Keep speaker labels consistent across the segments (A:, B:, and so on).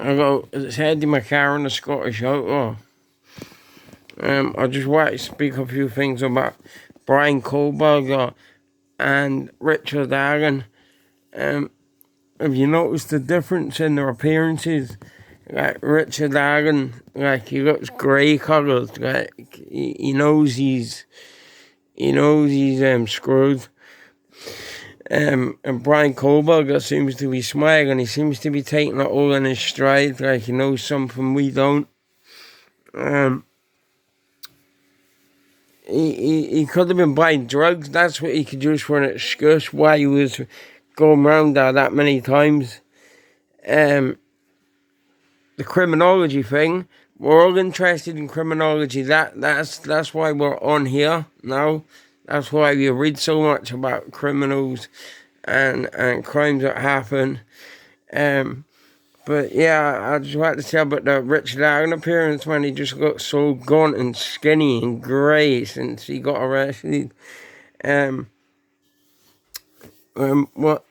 A: I go, it's Eddie McCarron, the Scottish outlaw. I just want to speak a few things about Bryan Koberger and Richard Allen. Have you noticed the difference in their appearances? Like Richard Allen, like he looks grey coloured, like he knows he's screwed. And Bryan Koberger seems to be smiling. He seems to be taking it all in his stride, like he knows something we don't. He could have been buying drugs. That's what he could use for an excuse why he was going around there that many times. The criminology thing, we're all interested in criminology. That's why we're on here now. That's why we read so much about criminals and crimes that happen. But yeah, I just wanted to say about the Richard Allen appearance, man. He just got so gaunt and skinny and grey since he got arrested. What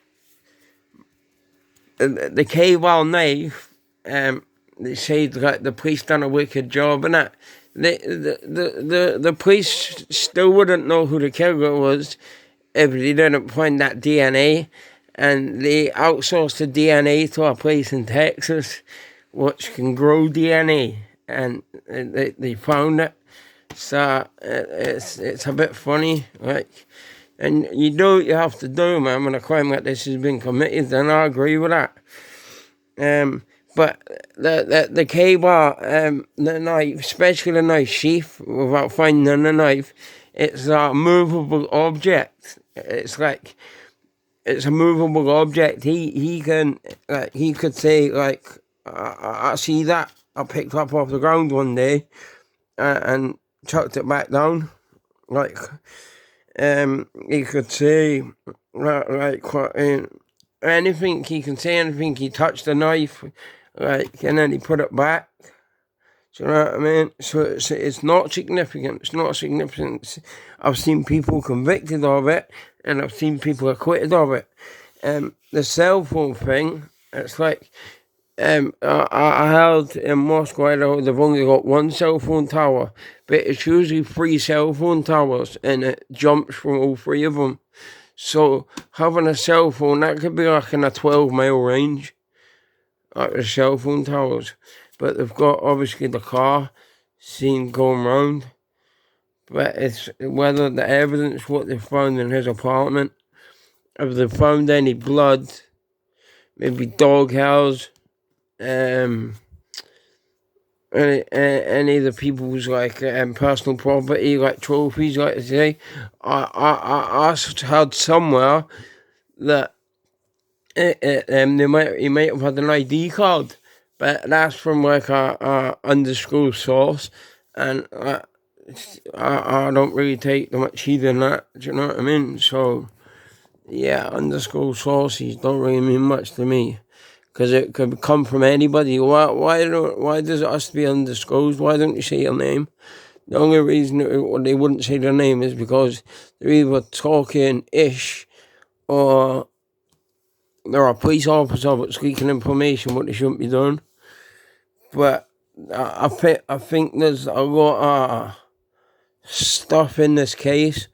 A: the K-Wall knife, they say like the police done a wicked job and that. The police still wouldn't know who the killer was if they didn't find that DNA. And they outsourced the DNA to a place in Texas which can grow DNA, and they found it. So it's a bit funny, like, and you do what you have to do, man, when a crime like this has been committed, and I agree with that. But the K-bar, the knife, especially the knife sheath, without finding the knife, it's a movable object. It's like, it's a movable object. He could say, like, I see that I picked up off the ground one day and chucked it back down. Like, he could say, anything. He can say anything. He touched the knife, like, and then he put it back. Do you know what I mean? So it's not significant. It's not significant. I've seen people convicted of it, and I've seen people acquitted of it. The cell phone thing, it's like, I heard in Moscow, Idaho, they've only got one cell phone tower, but it's usually 3 cell phone towers, and it jumps from all 3 of them. So having a cell phone, that could be like in a 12-mile range, like the cell phone towers. But they've got, obviously, the car seen going round. But it's whether the evidence, what they found in his apartment, if they found any blood, maybe dog hairs, any of the people's, like, personal property, like trophies, like I say. I heard somewhere that he might have had an ID card, but that's from like a undisclosed source, and I don't really take much heed in that. Do you know what I mean? So yeah, undisclosed sources don't really mean much to me, because it could come from anybody. Why does it have to be undisclosed? Why don't you say your name? The only reason they wouldn't say their name is because they're either talking ish, or they're a police officer that's leaking information what they shouldn't be doing. But I think there's a lot of stuff in this case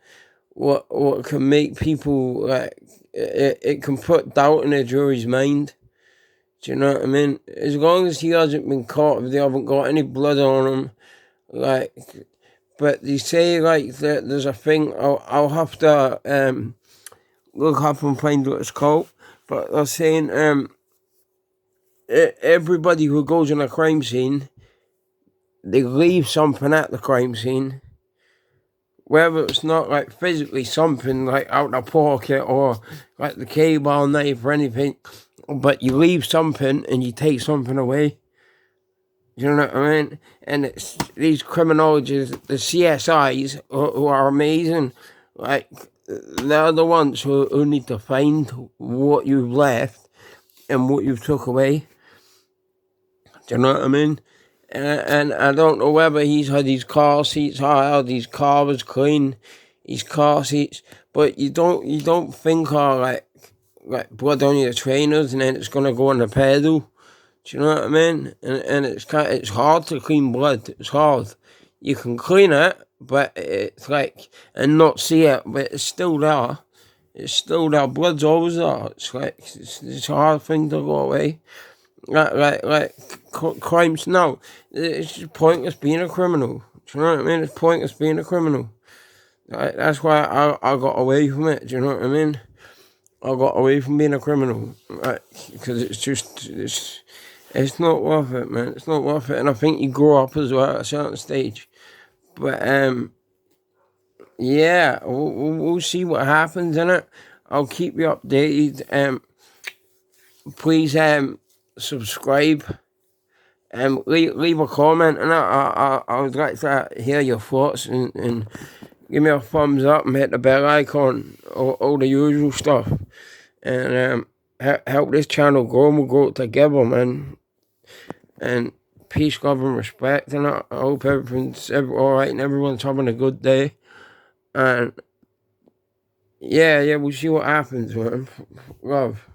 A: what can make people, like, it can put doubt in a jury's mind. Do you know what I mean? As long as he hasn't been caught, if they haven't got any blood on him, like, but they say, like, that there's a thing, I'll have to look up and find what it's called, but they're saying everybody who goes in a crime scene, they leave something at the crime scene, whether it's not, like, physically something, like, out the pocket or like the cable knife or anything, but you leave something and you take something away. You know what I mean? And it's these criminologists, the CSIs, who are amazing. Like, they're the ones who need to find what you've left and what you've took away. Do you know what I mean? And I don't know whether he's had his car seats, I heard his car was clean, his car seats, but you don't think, like blood on your trainers and then it's gonna go on the pedal. Do you know what I mean? And it's hard to clean blood. It's hard. You can clean it, but it's like, and not see it, but it's still there. It's still there. Blood's always there. It's like it's a hard thing to go away. Like crimes. No, it's just pointless being a criminal. Do you know what I mean? It's pointless being a criminal. That's why I got away from it. Do you know what I mean? I got away from being a criminal, because it's not worth it, man. It's not worth it, and I think you grow up as well at a certain stage. But yeah, we'll see what happens in it. I'll keep you updated. Please subscribe and leave a comment, and I would like to hear your thoughts and give me a thumbs up and hit the bell icon, all the usual stuff, and help this channel grow, and we'll grow together, man. And peace, love, and respect, and I hope everything's alright and everyone's having a good day. And yeah, we'll see what happens, man. Love.